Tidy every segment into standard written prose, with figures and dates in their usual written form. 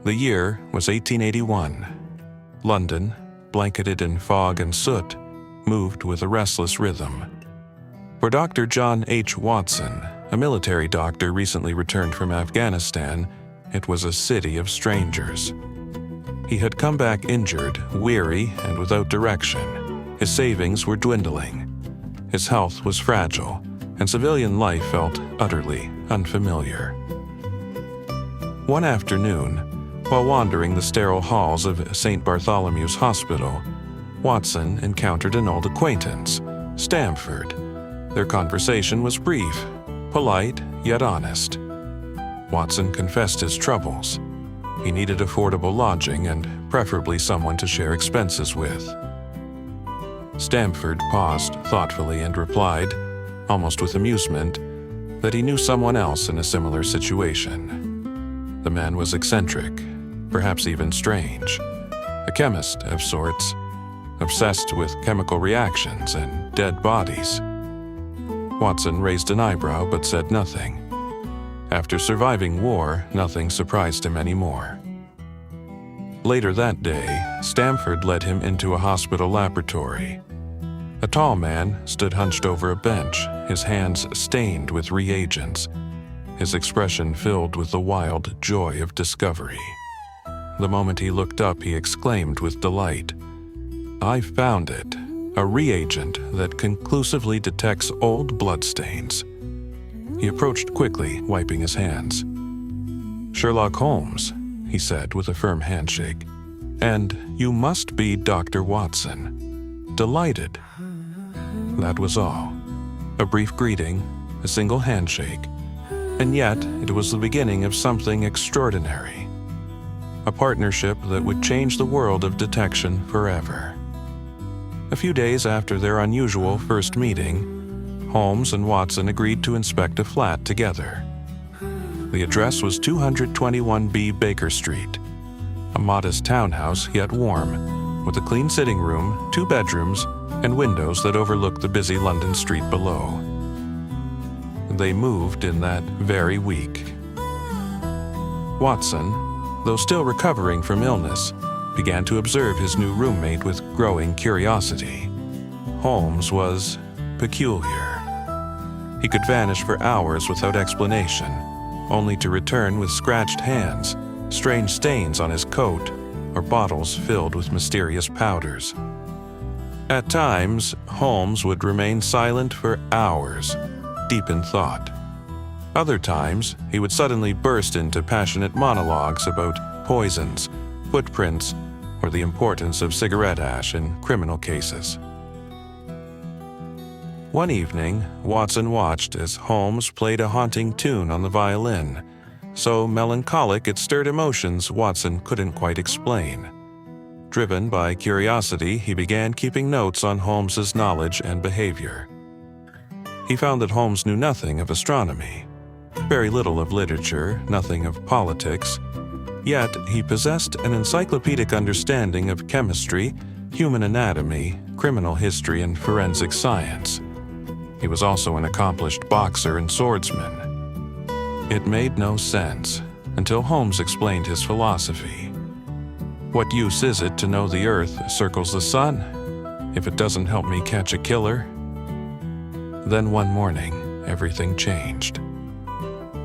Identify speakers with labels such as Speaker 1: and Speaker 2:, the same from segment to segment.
Speaker 1: The year was 1881. London, blanketed in fog and soot, moved with a restless rhythm. For Dr. John H. Watson, a military doctor recently returned from Afghanistan, it was a city of strangers. He had come back injured, weary, and without direction. His savings were dwindling. His health was fragile, and civilian life felt utterly unfamiliar. One afternoon, while wandering the sterile halls of St. Bartholomew's Hospital, Watson encountered an old acquaintance, Stamford. Their conversation was brief, polite, yet honest. Watson confessed his troubles. He needed affordable lodging and preferably someone to share expenses with. Stamford paused thoughtfully and replied, almost with amusement, that he knew someone else in a similar situation. The man was eccentric, perhaps even strange, a chemist of sorts, obsessed with chemical reactions and dead bodies. Watson raised an eyebrow but said nothing. After surviving war, nothing surprised him anymore. Later that day, Stamford led him into a hospital laboratory. A tall man stood hunched over a bench, his hands stained with reagents, his expression filled with the wild joy of discovery. The moment he looked up, he exclaimed with delight, "I found it, a reagent that conclusively detects old bloodstains." He approached quickly, wiping his hands. "Sherlock Holmes," he said with a firm handshake, "and you must be Dr. Watson. Delighted." That was all. A brief greeting, a single handshake, and yet it was the beginning of something extraordinary. A partnership that would change the world of detection forever. A few days after their unusual first meeting, Holmes and Watson agreed to inspect a flat together. The address was 221B Baker Street, a modest townhouse yet warm, with a clean sitting room, 2 bedrooms, and windows that overlooked the busy London street below. They moved in that very week. Watson, though still recovering from illness, began to observe his new roommate with growing curiosity. Holmes was peculiar. He could vanish for hours without explanation, only to return with scratched hands, strange stains on his coat, or bottles filled with mysterious powders. At times, Holmes would remain silent for hours, deep in thought. Other times, he would suddenly burst into passionate monologues about poisons, footprints, or the importance of cigarette ash in criminal cases. One evening, Watson watched as Holmes played a haunting tune on the violin, so melancholic it stirred emotions Watson couldn't quite explain. Driven by curiosity, he began keeping notes on Holmes's knowledge and behavior. He found that Holmes knew nothing of astronomy, very little of literature, nothing of politics, yet he possessed an encyclopedic understanding of chemistry, human anatomy, criminal history, and forensic science. He was also an accomplished boxer and swordsman. It made no sense until Holmes explained his philosophy. What use is it to know the Earth circles the sun if it doesn't help me catch a killer? Then one morning, everything changed.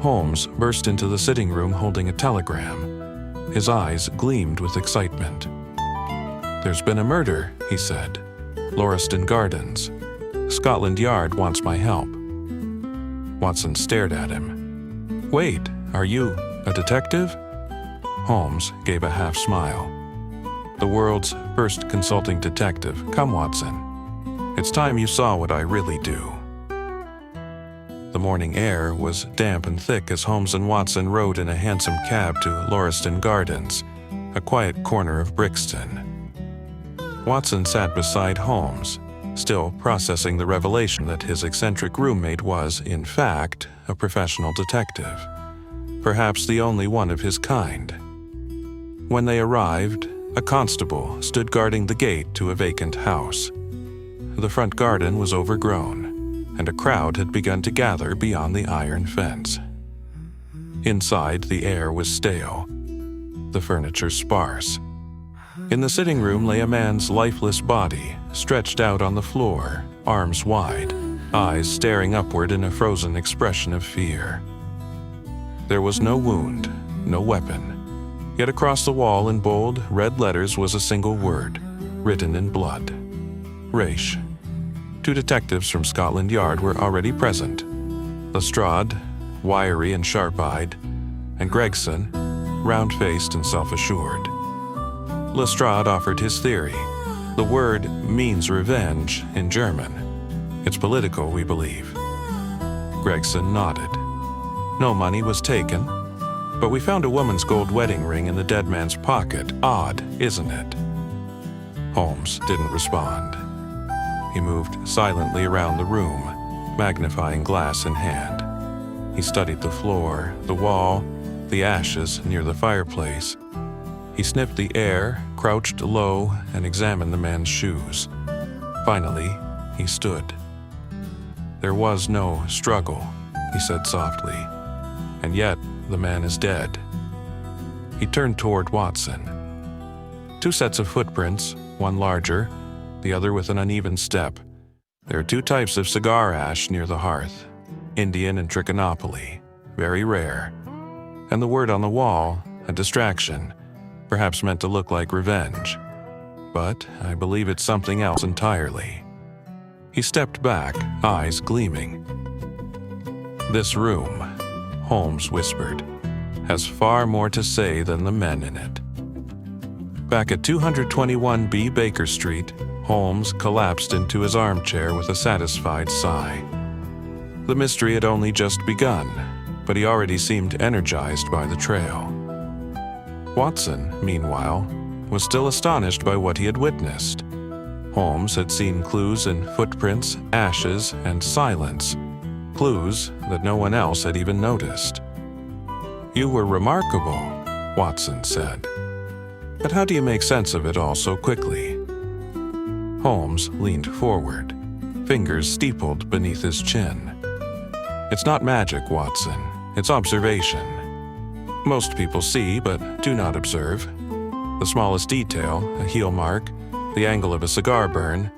Speaker 1: Holmes burst into the sitting room holding a telegram. His eyes gleamed with excitement. "There's been a murder," he said. "Lauriston Gardens. Scotland Yard wants my help." Watson stared at him. "Wait, are you a detective?" Holmes gave a half-smile. "The world's first consulting detective. Come, Watson. It's time you saw what I really do." The morning air was damp and thick as Holmes and Watson rode in a hansom cab to Lauriston Gardens, a quiet corner of Brixton. Watson sat beside Holmes, still processing the revelation that his eccentric roommate was, in fact, a professional detective, perhaps the only one of his kind. When they arrived, a constable stood guarding the gate to a vacant house. The front garden was overgrown, and a crowd had begun to gather beyond the iron fence. Inside, the air was stale. the furniture sparse. In the sitting room lay a man's lifeless body, stretched out on the floor, arms wide, eyes staring upward in a frozen expression of fear. There was no wound, no weapon. Yet across the wall in bold, red letters was a single word, written in blood. RACHE. 2 detectives from Scotland Yard were already present. Lestrade, wiry and sharp-eyed, and Gregson, round-faced and self-assured. Lestrade offered his theory. The word means revenge in German. It's political, we believe. Gregson nodded. No money was taken, but we found a woman's gold wedding ring in the dead man's pocket. Odd, isn't it? Holmes didn't respond. He moved silently around the room, magnifying glass in hand. He studied the floor, the wall, the ashes near the fireplace. He sniffed the air, crouched low, and examined the man's shoes. Finally, he stood. There was no struggle, he said softly, and yet the man is dead. He turned toward Watson. 2 sets of footprints, one larger, the other with an uneven step. There are 2 types of cigar ash near the hearth, Indian and Trichinopoly, very rare. And the word on the wall, a distraction, perhaps meant to look like revenge. But I believe it's something else entirely. He stepped back, eyes gleaming. This room, Holmes whispered, has far more to say than the men in it. Back at 221B Baker Street, Holmes collapsed into his armchair with a satisfied sigh. The mystery had only just begun, but he already seemed energized by the trail. Watson, meanwhile, was still astonished by what he had witnessed. Holmes had seen clues in footprints, ashes, and silence, clues that no one else had even noticed. "You were remarkable," Watson said. "But how do you make sense of it all so quickly?" Holmes leaned forward, fingers steepled beneath his chin. "It's not magic, Watson. It's observation. Most people see but do not observe. The smallest detail, a heel mark, the angle of a cigar burn,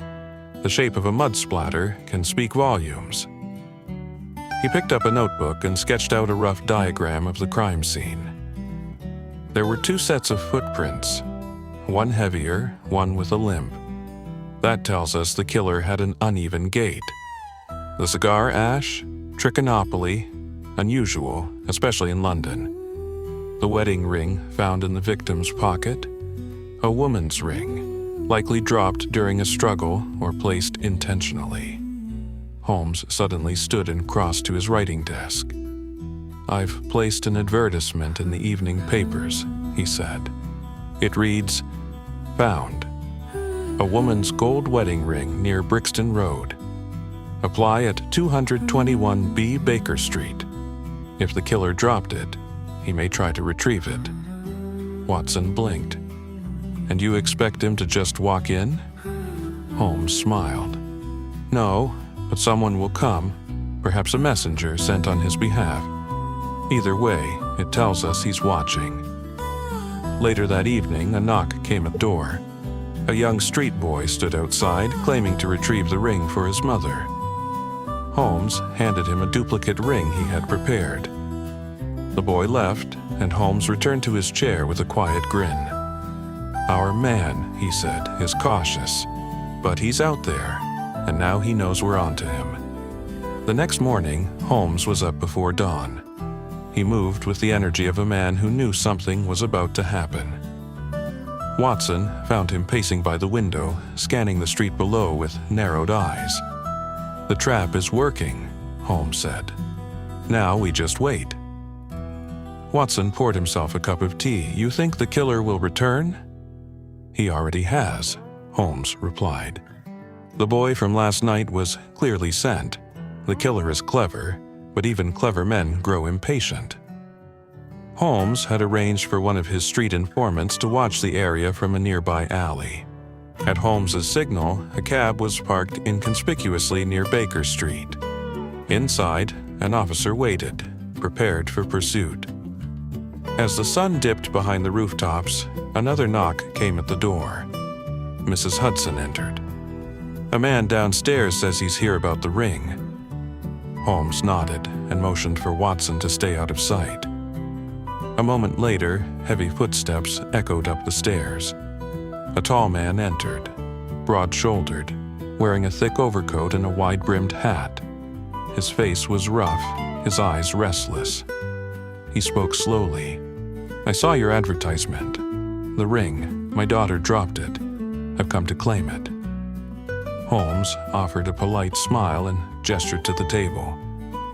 Speaker 1: the shape of a mud splatter can speak volumes." He picked up a notebook and sketched out a rough diagram of the crime scene. There were 2 sets of footprints, one heavier, one with a limp. That tells us the killer had an uneven gait. The cigar ash, Trichinopoly, unusual, especially in London. The wedding ring found in the victim's pocket, a woman's ring, likely dropped during a struggle or placed intentionally. Holmes suddenly stood and crossed to his writing desk. "I've placed an advertisement in the evening papers," he said. "It reads, 'Found. A woman's gold wedding ring near Brixton Road. Apply at 221B Baker Street. If the killer dropped it, he may try to retrieve it.'" Watson blinked. "And you expect him to just walk in?" Holmes smiled. "No, but someone will come, perhaps a messenger sent on his behalf. Either way, it tells us he's watching." Later that evening, a knock came at the door. A young street boy stood outside, claiming to retrieve the ring for his mother. Holmes handed him a duplicate ring he had prepared. The boy left, and Holmes returned to his chair with a quiet grin. "Our man," he said, "is cautious, but he's out there, and now he knows we're onto him." The next morning, Holmes was up before dawn. He moved with the energy of a man who knew something was about to happen. Watson found him pacing by the window, scanning the street below with narrowed eyes. "The trap is working," Holmes said. "Now we just wait." Watson poured himself a cup of tea. "You think the killer will return?" "He already has," Holmes replied. "The boy from last night was clearly sent. The killer is clever, but even clever men grow impatient." Holmes had arranged for one of his street informants to watch the area from a nearby alley. At Holmes's signal, a cab was parked inconspicuously near Baker Street. Inside, an officer waited, prepared for pursuit. As the sun dipped behind the rooftops, another knock came at the door. Mrs. Hudson entered. "A man downstairs says he's here about the ring." Holmes nodded and motioned for Watson to stay out of sight. A moment later, heavy footsteps echoed up the stairs. A tall man entered, broad-shouldered, wearing a thick overcoat and a wide-brimmed hat. His face was rough, his eyes restless. He spoke slowly. "I saw your advertisement. The ring. My daughter dropped it. I've come to claim it." Holmes offered a polite smile and gestured to the table.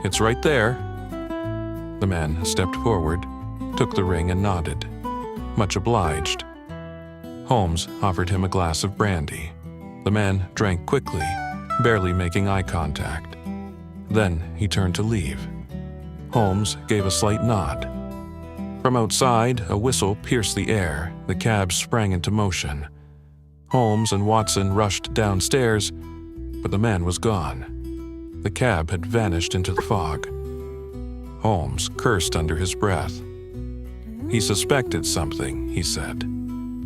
Speaker 1: "It's right there." The man stepped forward, took the ring and nodded. "Much obliged." Holmes offered him a glass of brandy. The man drank quickly, barely making eye contact. Then he turned to leave. Holmes gave a slight nod. From outside, a whistle pierced the air. The cab sprang into motion. Holmes and Watson rushed downstairs, but the man was gone. The cab had vanished into the fog. Holmes cursed under his breath. "He suspected something," he said,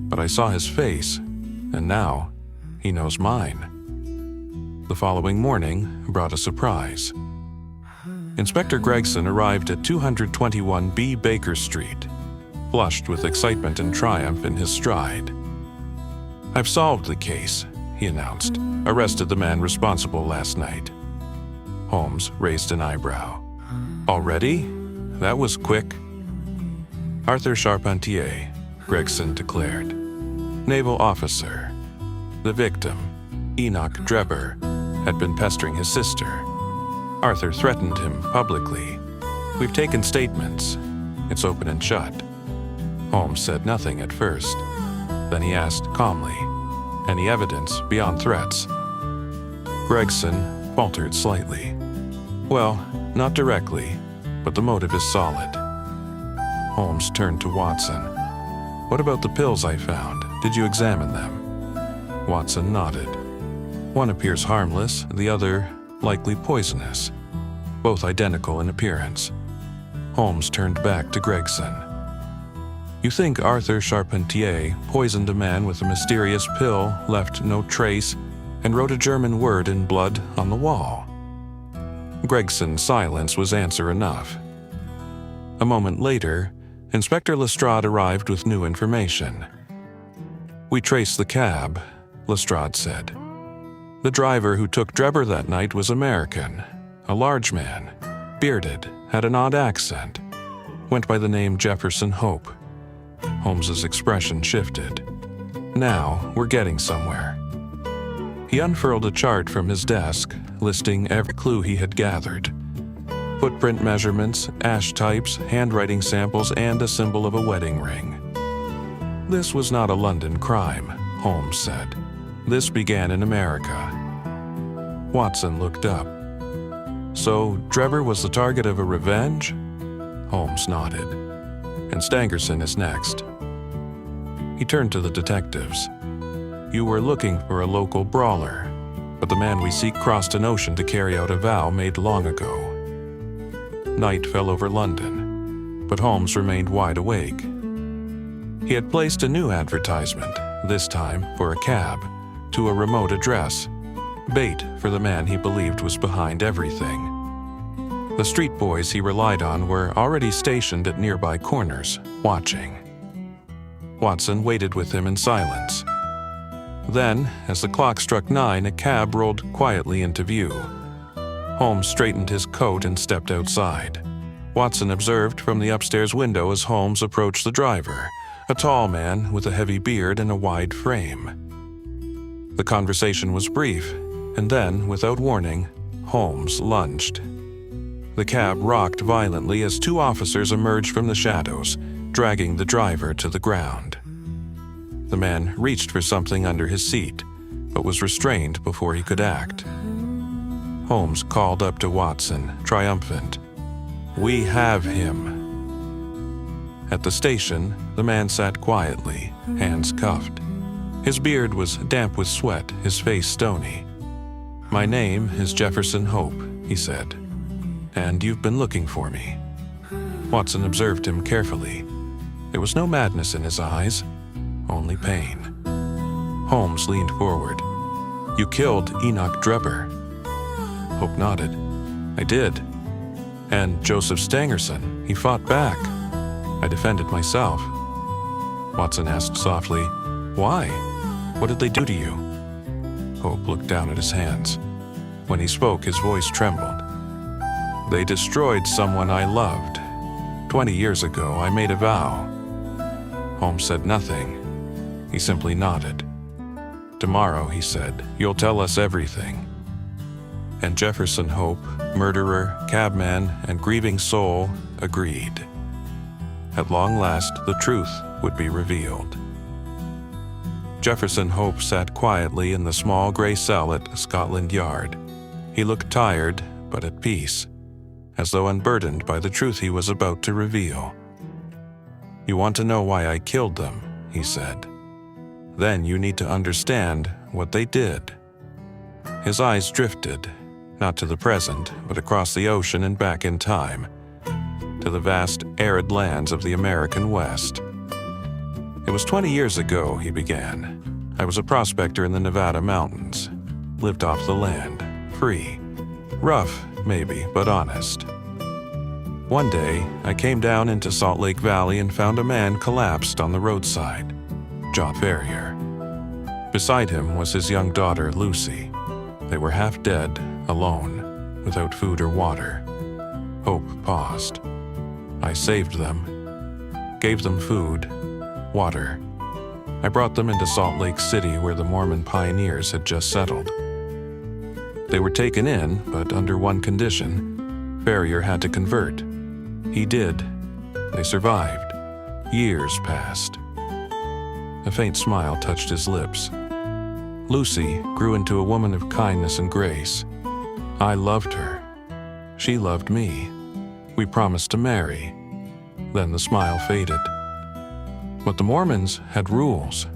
Speaker 1: "but I saw his face, and now he knows mine." The following morning brought a surprise. Inspector Gregson arrived at 221B Baker Street, flushed with excitement and triumph in his stride. "I've solved the case," he announced. "Arrested the man responsible last night." Holmes raised an eyebrow. "Already? That was quick." "Arthur Charpentier," Gregson declared. "Naval officer. The victim, Enoch Drebber, had been pestering his sister. Arthur threatened him publicly. We've taken statements. It's open and shut." Holmes said nothing at first. Then he asked calmly, "Any evidence beyond threats?" Gregson faltered slightly. "Well, not directly, but the motive is solid." Holmes turned to Watson. "What about the pills I found? Did you examine them?" Watson nodded. "One appears harmless, the other likely poisonous, both identical in appearance." Holmes turned back to Gregson. "You think Arthur Charpentier poisoned a man with a mysterious pill, left no trace, and wrote a German word in blood on the wall?" Gregson's silence was answer enough. A moment later, Inspector Lestrade arrived with new information. "We traced the cab," Lestrade said. "The driver who took Drebber that night was American, a large man, bearded, had an odd accent, went by the name Jefferson Hope." Holmes's expression shifted. "Now we're getting somewhere." He unfurled a chart from his desk, listing every clue he had gathered. Footprint measurements, ash types, handwriting samples, and a symbol of a wedding ring. "This was not a London crime," Holmes said. "This began in America." Watson looked up. "So Drebber was the target of a revenge?" Holmes nodded. "And Stangerson is next." He turned to the detectives. "You were looking for a local brawler, but the man we seek crossed an ocean to carry out a vow made long ago." Night fell over London, but Holmes remained wide awake. He had placed a new advertisement, this time for a cab, to a remote address, bait for the man he believed was behind everything. The street boys he relied on were already stationed at nearby corners, watching. Watson waited with him in silence. Then, as the clock struck 9, a cab rolled quietly into view. Holmes straightened his coat and stepped outside. Watson observed from the upstairs window as Holmes approached the driver, a tall man with a heavy beard and a wide frame. The conversation was brief, and then, without warning, Holmes lunged. The cab rocked violently as two officers emerged from the shadows, dragging the driver to the ground. The man reached for something under his seat, but was restrained before he could act. Holmes called up to Watson, triumphant. "We have him." At the station, the man sat quietly, hands cuffed. His beard was damp with sweat, his face stony. "My name is Jefferson Hope," he said, "and you've been looking for me." Watson observed him carefully. There was no madness in his eyes, only pain. Holmes leaned forward. "You killed Enoch Drebber." Hope nodded. "I did. And Joseph Stangerson, he fought back. I defended myself." Watson asked softly, "Why? What did they do to you?" Hope looked down at his hands. When he spoke, his voice trembled. "They destroyed someone I loved. 20 years ago, I made a vow." Holmes said nothing. He simply nodded. "Tomorrow," he said, "you'll tell us everything." And Jefferson Hope, murderer, cabman, and grieving soul, agreed. At long last, the truth would be revealed. Jefferson Hope sat quietly in the small gray cell at Scotland Yard. He looked tired, but at peace, as though unburdened by the truth he was about to reveal. "You want to know why I killed them," he said. "Then you need to understand what they did." His eyes drifted, not to the present, but across the ocean and back in time, to the vast, arid lands of the American West. "It was 20 years ago," he began. "I was a prospector in the Nevada mountains. Lived off the land, free. Rough, maybe, but honest. One day, I came down into Salt Lake Valley and found a man collapsed on the roadside, John Ferrier. Beside him was his young daughter, Lucy. They were half dead, alone, without food or water." Hope paused. "I saved them, gave them food, water. I brought them into Salt Lake City where the Mormon pioneers had just settled. They were taken in, but under one condition. Ferrier had to convert. He did. They survived. Years passed." A faint smile touched his lips. "Lucy grew into a woman of kindness and grace. I loved her. She loved me. We promised to marry." Then the smile faded. "But the Mormons had rules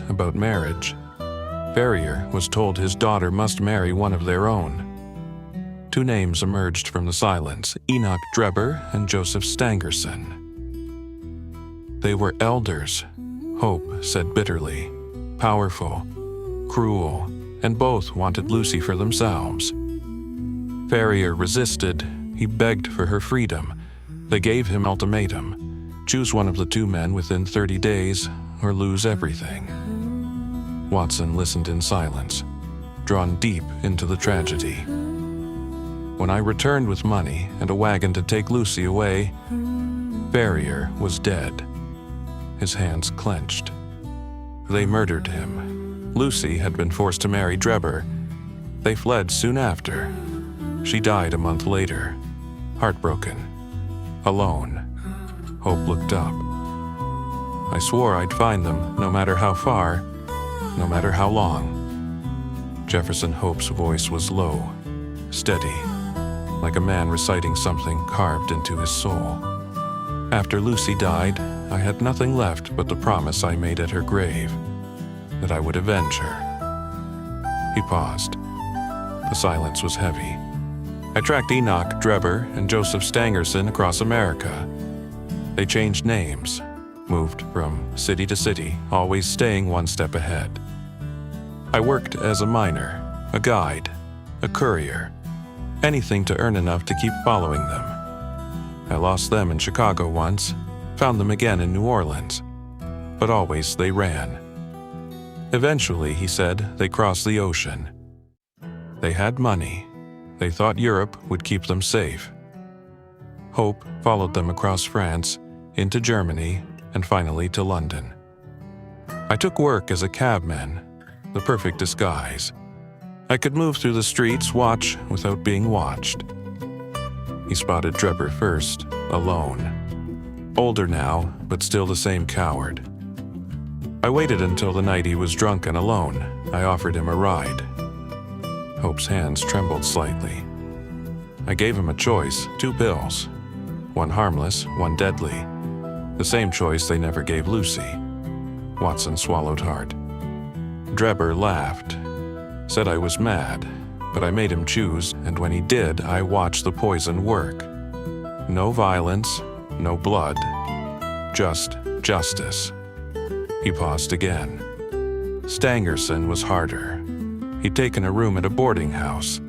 Speaker 1: about marriage. Ferrier was told his daughter must marry one of their own." Two names emerged from the silence, Enoch Drebber and Joseph Stangerson. "They were elders," Hope said bitterly, "powerful, cruel, and both wanted Lucy for themselves. Ferrier resisted. He begged for her freedom. They gave him ultimatum. Choose one of the two men within 30 days or lose everything." Watson listened in silence, drawn deep into the tragedy. "When I returned with money and a wagon to take Lucy away, Ferrier was dead." His hands clenched. "They murdered him. Lucy had been forced to marry Drebber. They fled soon after. She died a month later, heartbroken, alone." Hope looked up. "I swore I'd find them, no matter how far, no matter how long." Jefferson Hope's voice was low, steady, like a man reciting something carved into his soul. "After Lucy died, I had nothing left but the promise I made at her grave, that I would avenge her." He paused. The silence was heavy. "I tracked Enoch Drebber and Joseph Stangerson across America. They changed names, moved from city to city, always staying one step ahead. I worked as a miner, a guide, a courier, anything to earn enough to keep following them. I lost them in Chicago once, found them again in New Orleans, but always they ran. Eventually," he said, "they crossed the ocean. They had money. They thought Europe would keep them safe. Hope followed them across France, into Germany, and finally to London. I took work as a cabman, the perfect disguise. I could move through the streets, watch without being watched." He spotted Drebber first, alone. Older now, but still the same coward. "I waited until the night he was drunk and alone. I offered him a ride." Hope's hands trembled slightly. "I gave him a choice, 2 pills. One harmless, one deadly. The same choice they never gave Lucy." Watson swallowed hard. Drebber laughed, said I was mad, but I made him choose, and when he did, I watched the poison work. No violence, no blood, just justice. He paused again. Stangerson was harder. He'd taken a room at a boarding house.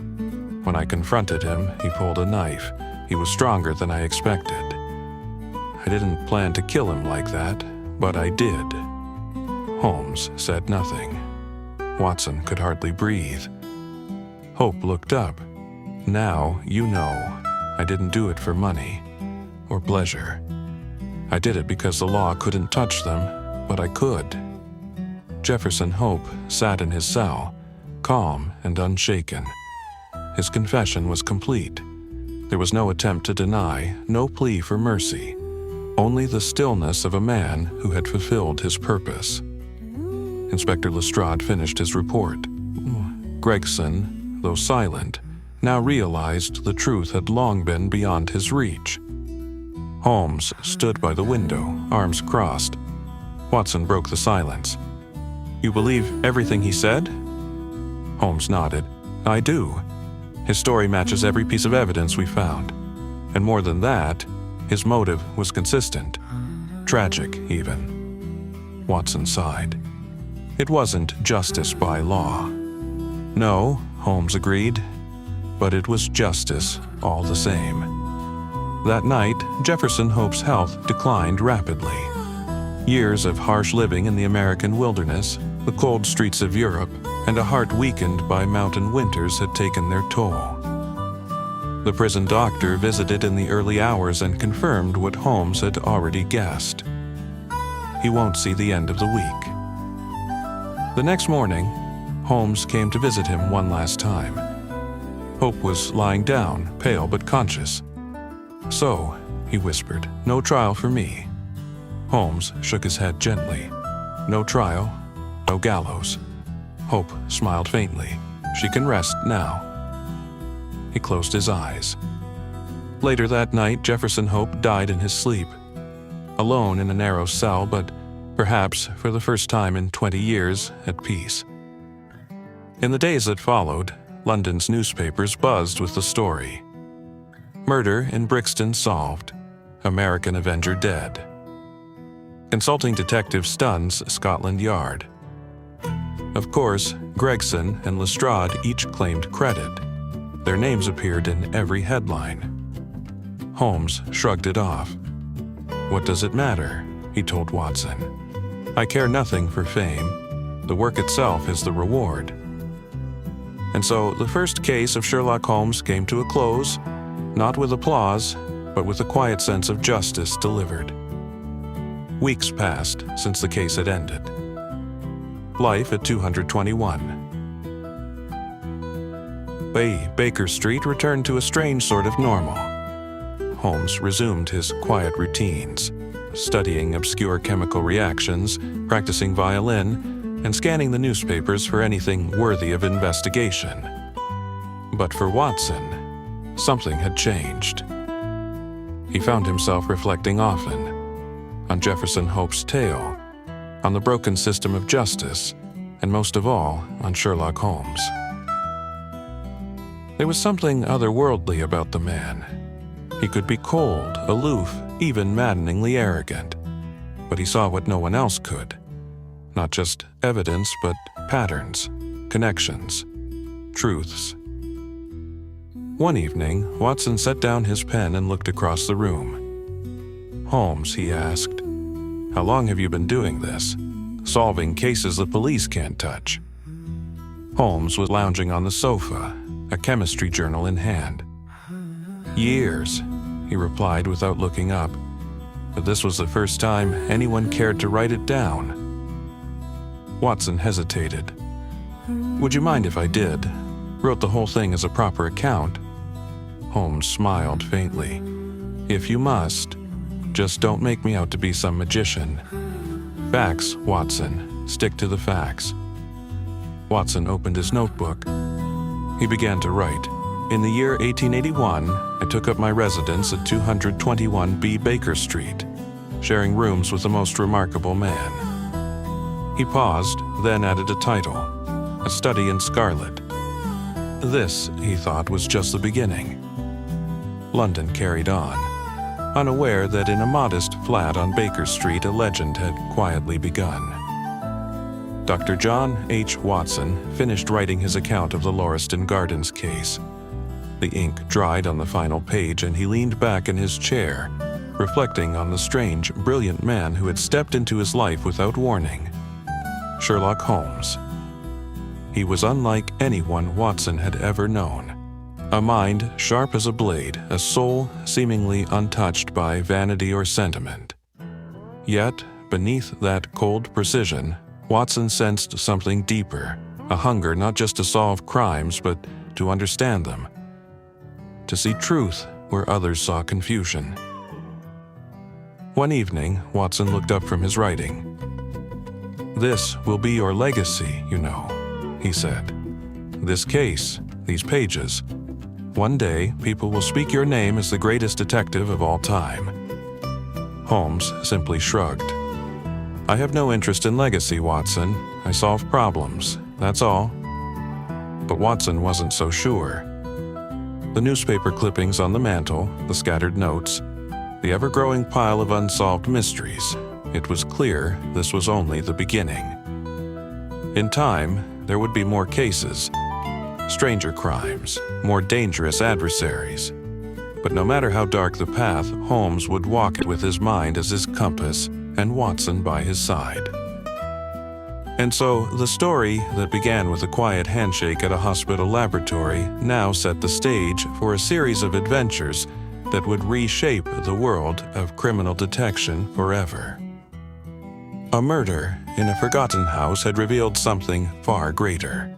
Speaker 1: When I confronted him, he pulled a knife. He was stronger than I expected. I didn't plan to kill him like that, but I did. Holmes said nothing. Watson could hardly breathe. Hope looked up. Now you know. I didn't do it for money or pleasure. I did it because the law couldn't touch them, but I could. Jefferson Hope sat in his cell, calm and unshaken. His confession was complete. There was no attempt to deny, no plea for mercy, only the stillness of a man who had fulfilled his purpose. Inspector Lestrade finished his report. Gregson, though silent, now realized the truth had long been beyond his reach. Holmes stood by the window, arms crossed. Watson broke the silence. "You believe everything he said?" Holmes nodded. "I do. His story matches every piece of evidence we found. And more than that, his motive was consistent. Tragic, even." Watson sighed. It wasn't justice by law. No, Holmes agreed, but it was justice all the same. That night, Jefferson Hope's health declined rapidly. Years of harsh living in the American wilderness, the cold streets of Europe, and a heart weakened by mountain winters had taken their toll. The prison doctor visited in the early hours and confirmed what Holmes had already guessed. He won't see the end of the week. The next morning, Holmes came to visit him one last time. Hope was lying down, pale but conscious. "So," he whispered, "no trial for me." Holmes shook his head gently. "No trial, no gallows." Hope smiled faintly. "She can rest now." He closed his eyes. Later that night, Jefferson Hope died in his sleep. Alone in a narrow cell, but perhaps for the first time in 20 years, at peace. In the days that followed, London's newspapers buzzed with the story. Murder in Brixton solved. American Avenger dead. Consulting detective stuns Scotland Yard. Of course, Gregson and Lestrade each claimed credit. Their names appeared in every headline. Holmes shrugged it off. "What does it matter?" he told Watson. "I care nothing for fame. The work itself is the reward." And so the first case of Sherlock Holmes came to a close, not with applause, but with a quiet sense of justice delivered. Weeks passed since the case had ended. Life at 221. Baker Street returned to a strange sort of normal. Holmes resumed his quiet routines, studying obscure chemical reactions, practicing violin, and scanning the newspapers for anything worthy of investigation. But for Watson, something had changed. He found himself reflecting often on Jefferson Hope's tale, on the broken system of justice, and most of all, on Sherlock Holmes. There was something otherworldly about the man. He could be cold, aloof, even maddeningly arrogant. But he saw what no one else could. Not just evidence, but patterns, connections, truths. One evening, Watson set down his pen and looked across the room. "Holmes," he asked, "how long have you been doing this? Solving cases the police can't touch?" Holmes was lounging on the sofa, a chemistry journal in hand. "Years," he replied without looking up, but this was the first time anyone cared to write it down. Watson hesitated. "Would you mind if I did? Wrote the whole thing as a proper account." Holmes smiled faintly. "If you must, just don't make me out to be some magician. Facts, Watson. Stick to the facts." Watson opened his notebook. He began to write. "In the year 1881, I took up my residence at 221B Baker Street, sharing rooms with the most remarkable man." He paused, then added a title, "A Study in Scarlet." This, he thought, was just the beginning. London carried on. unaware that in a modest flat on Baker Street a legend had quietly begun. Dr. John H. Watson finished writing his account of the Lauriston Gardens case. The ink dried on the final page and he leaned back in his chair, reflecting on the strange, brilliant man who had stepped into his life without warning. Sherlock Holmes. He was unlike anyone Watson had ever known. A mind sharp as a blade, a soul seemingly untouched by vanity or sentiment. Yet, beneath that cold precision, Watson sensed something deeper, a hunger not just to solve crimes, but to understand them. To see truth where others saw confusion. One evening, Watson looked up from his writing. "This will be your legacy, you know," he said. "This case, these pages. One day, people will speak your name as the greatest detective of all time." Holmes simply shrugged. "I have no interest in legacy, Watson. I solve problems, that's all." But Watson wasn't so sure. The newspaper clippings on the mantel, the scattered notes, the ever-growing pile of unsolved mysteries. It was clear this was only the beginning. In time, there would be more cases, stranger crimes, more dangerous adversaries. But no matter how dark the path, Holmes would walk it with his mind as his compass and Watson by his side. And so, the story that began with a quiet handshake at a hospital laboratory now set the stage for a series of adventures that would reshape the world of criminal detection forever. A murder in a forgotten house had revealed something far greater.